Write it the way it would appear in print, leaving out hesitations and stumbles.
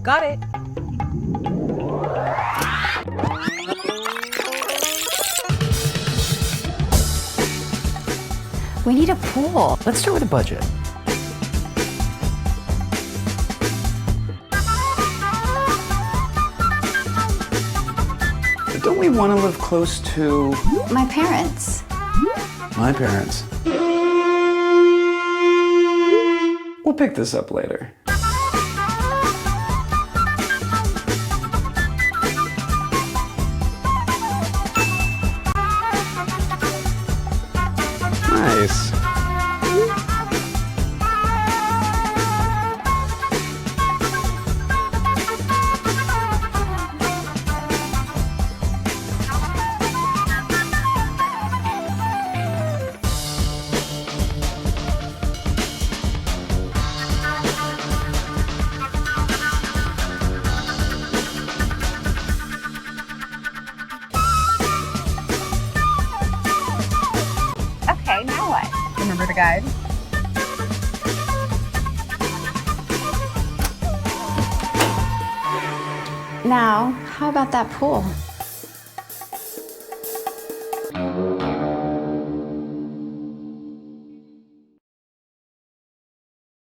Got it. We need a pool. Let's start with a budget. But don't we want to live close to My parents. my parents? We'll pick this up later. Nice. Okay, now what? Remember the guide? Now, how about that pool?